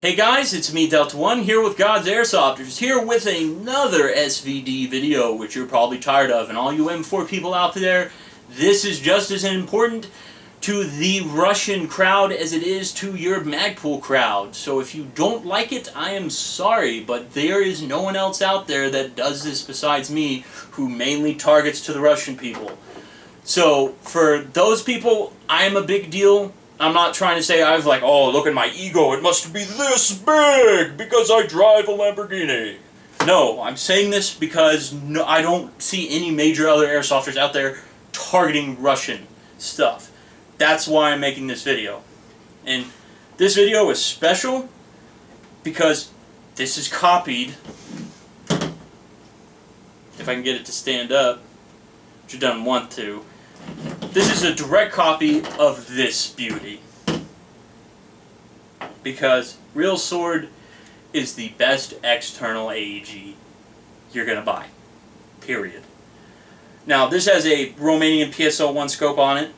Hey guys, it's me Delta One here with God's Airsofters, here with another SVD video, which you're probably tired of. And all you M4 people out there, this is just as important to the Russian crowd as it is to your Magpul crowd. So if you don't like it, I am sorry, but there is no one else out there that does this besides me, who mainly targets to the Russian people. So for those people, I am a big deal. I'm not trying to say I've like, oh, look at my ego, it must be this big because I drive a Lamborghini. No, I'm saying this because I don't see any major other airsofters out there targeting Russian stuff. That's why I'm making this video. And this video is special because this is copied, if I can get it to stand up, which I don't want to. This is a direct copy of this beauty, because Real Sword is the best external AEG you're going to buy, period. Now this has a Romanian PSO1 scope on it,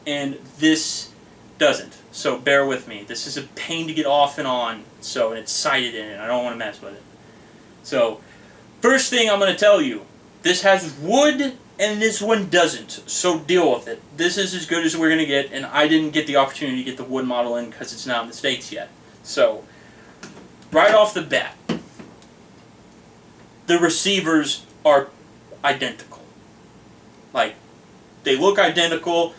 and this doesn't, so bear with me. This is a pain to get off and on, and it's sighted in it, I don't want to mess with it. So, first thing I'm going to tell you, this has wood and this one doesn't, so deal with it. This is as good as we're going to get, and I didn't get the opportunity to get the wood model in because it's not in the States yet. So, right off the bat, the receivers are identical. Like, they look identical,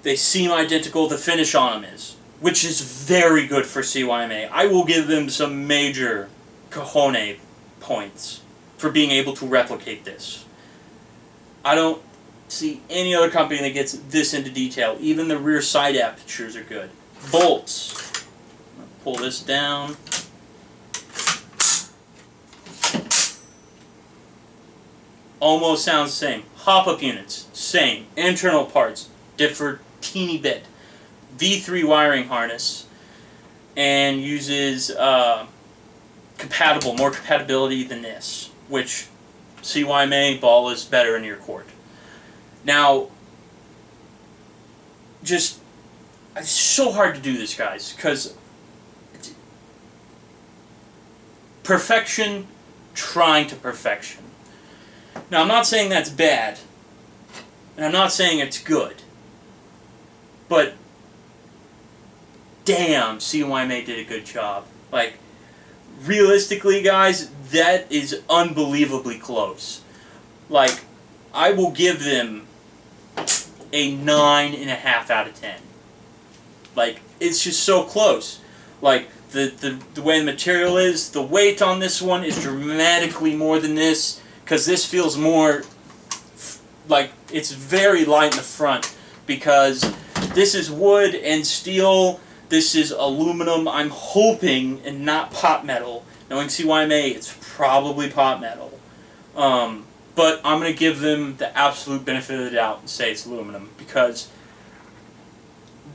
they seem identical, the finish on them is, which is very good for CYMA. I will give them some major cojones points for being able to replicate this. I don't see any other company that gets this into detail. Even the rear side apertures are good. Bolts. Pull this down. Almost sounds the same. Hop-up units, same. Internal parts, differ teeny bit. V3 wiring harness, and uses more compatibility than this, which CYMA ball is better in your court. Now, it's so hard to do this, guys, because perfection trying to perfection. Now, I'm not saying that's bad, and I'm not saying it's good, but damn, CYMA did a good job. Like, realistically, guys, that is unbelievably close. Like, I will give them a 9.5 out of 10. Like, it's just so close. Like, the way the material is, the weight on this one is dramatically more than this, because this feels more, like, it's very light in the front, because this is wood and steel. This is aluminum, I'm hoping, and not pot metal. Knowing CYMA, it's probably pot metal. But I'm going to give them the absolute benefit of the doubt and say it's aluminum, because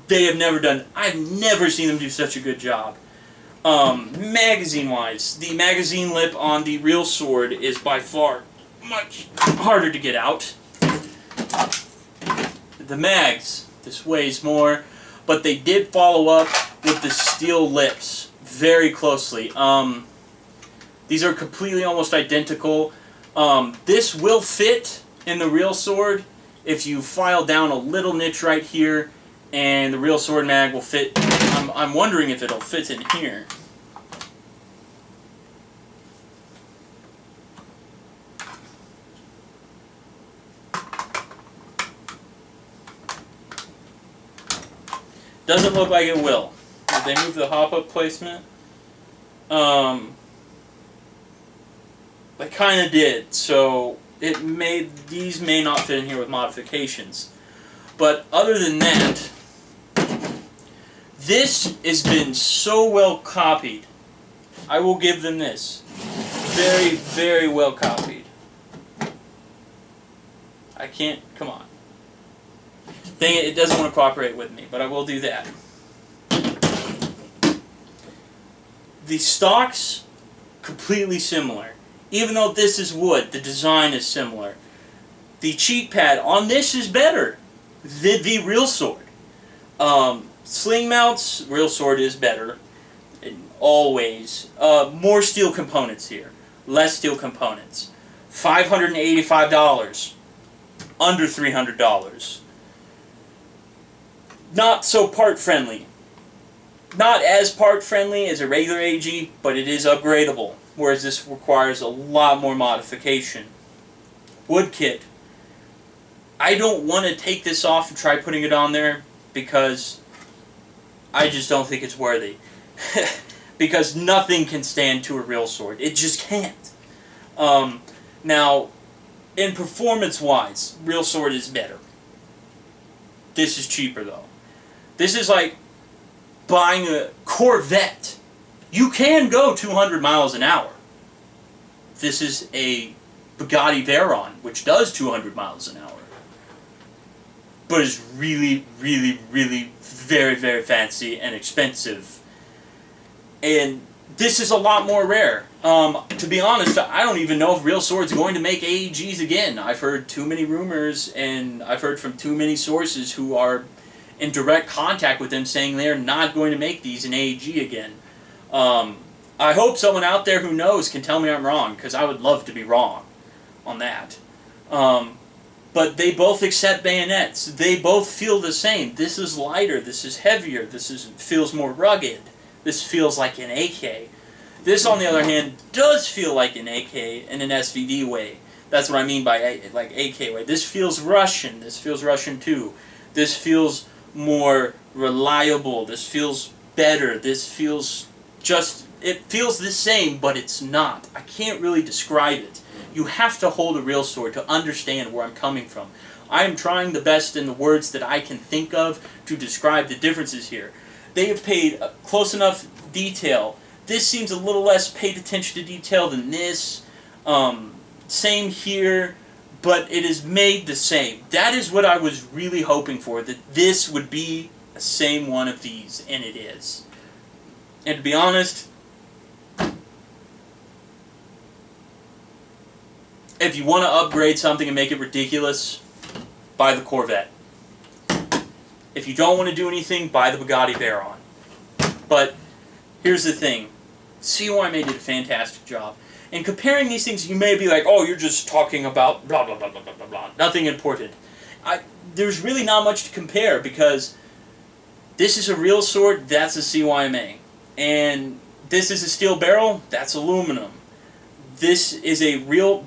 they have never done, I've never seen them do such a good job. Magazine-wise, the magazine lip on the Real Sword is by far much harder to get out. The mags, this weighs more. But they did follow up with the steel lips very closely. These are completely almost identical. This will fit in the Real Sword if you file down a little niche right here, and the Real Sword mag will fit. I'm wondering if it'll fit in here. Doesn't look like it will. Did they move the hop-up placement? They kind of did, so these may not fit in here with modifications. But other than that, this has been so well copied. I will give them this. Very, very well copied. I can't, come on. Dang it, it doesn't want to cooperate with me, but I will do that. The stocks, completely similar. Even though this is wood, the design is similar. The cheek pad on this is better than the Real Sword. Sling mounts, Real Sword is better. always. More steel components here. Less steel components. $585. Under $300. Not so part friendly. Not as part friendly as a regular AEG, but it is upgradable. Whereas this requires a lot more modification. Wood kit. I don't want to take this off and try putting it on there because I just don't think it's worthy. Because nothing can stand to a real sword. It just can't. Now, in performance-wise, real sword is better. This is cheaper, though. This is like buying a Corvette. You can go 200 miles an hour. This is a Bugatti Veyron, which does 200 miles an hour. But is really, really, really very, very fancy and expensive. And this is a lot more rare. To be honest, I don't even know if Real Sword's going to make AEGs again. I've heard too many rumors, and I've heard from too many sources who are in direct contact with them saying they're not going to make these in AEG again. I hope someone out there who knows can tell me I'm wrong, because I would love to be wrong on that. But they both accept bayonets. They both feel the same. This is lighter. This is heavier. This feels more rugged. This feels like an AK. This, on the other hand, does feel like an AK in an SVD way. That's what I mean by like AK way. This feels Russian. This feels Russian too. This feels more reliable. This feels better. This feels just... It feels the same, but it's not. I can't really describe it. You have to hold a real sword to understand where I'm coming from. I am trying the best in the words that I can think of to describe the differences here. They have paid close enough detail. This seems a little less paid attention to detail than this. Same here, but it is made the same. That is what I was really hoping for, that this would be the same one of these, and it is. And to be honest, if you want to upgrade something and make it ridiculous, buy the Corvette. If you don't want to do anything, buy the Bugatti Veyron. But here's the thing. CYMA did a fantastic job. And comparing these things, you may be like, oh, you're just talking about blah, blah, blah, blah, blah, blah, blah. Nothing important. There's really not much to compare because this is a real sword, that's a CYMA. And this is a steel barrel, that's aluminum. This is a real...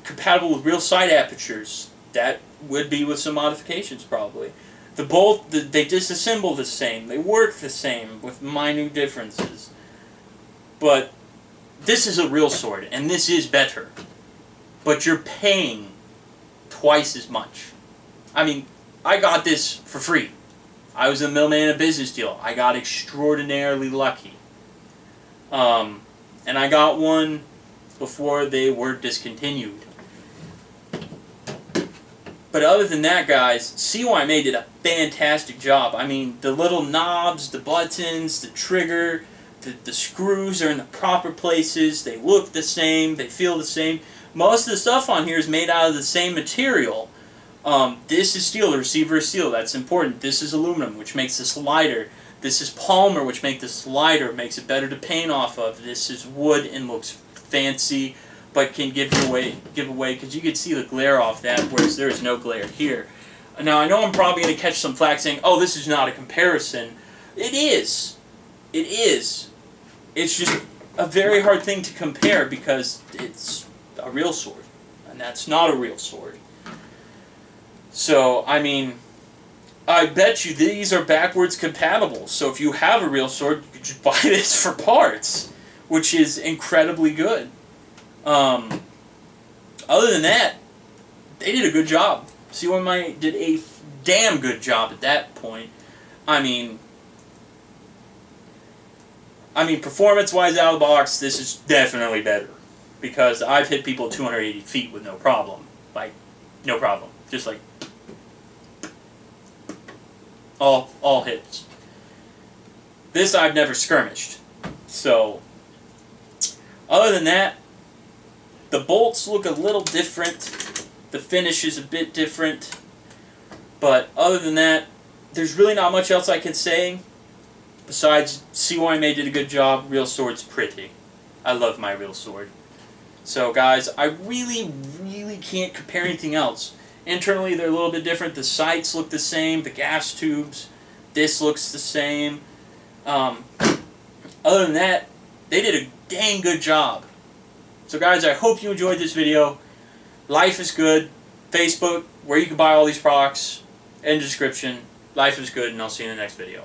compatible with real sight apertures. That would be with some modifications probably. The bolt, they disassemble the same. They work the same with minute differences. But this is a real sword, and this is better. But you're paying twice as much. I mean, I got this for free. I was a middleman in a business deal. I got extraordinarily lucky. And I got one before they were discontinued. But other than that, guys, CYMA did a fantastic job. I mean, the little knobs, the buttons, the trigger, the screws are in the proper places. They look the same. They feel the same. Most of the stuff on here is made out of the same material. This is steel. The receiver is steel. That's important. This is aluminum, which makes this lighter. This is polymer, which makes this lighter, makes it better to paint off of. This is wood and looks fancy, but can give away, because you can see the glare off that, whereas there is no glare here. Now, I know I'm probably going to catch some flack saying, oh, this is not a comparison. It is. It is. It's just a very hard thing to compare because it's a real sword, and that's not a real sword. So, I mean, I bet you these are backwards compatible. So if you have a real sword, you could just buy this for parts, which is incredibly good. Other than that, they did a good job. CYMA did a damn good job at that point. I mean, performance-wise out of the box, this is definitely better. Because I've hit people 280 feet with no problem. Like, no problem. Just like, all hits. This I've never skirmished. So, other than that, the bolts look a little different. The finish is a bit different. But other than that, there's really not much else I can say. Besides, CYMA did a good job. Real sword's pretty. I love my real sword. So guys, I really can't compare anything else. Internally, they're a little bit different. The sights look the same. The gas tubes. This looks the same. Other than that, they did a dang good job. So guys, I hope you enjoyed this video. Life is Good. Facebook, where you can buy all these products. In the description. Life is Good, and I'll see you in the next video.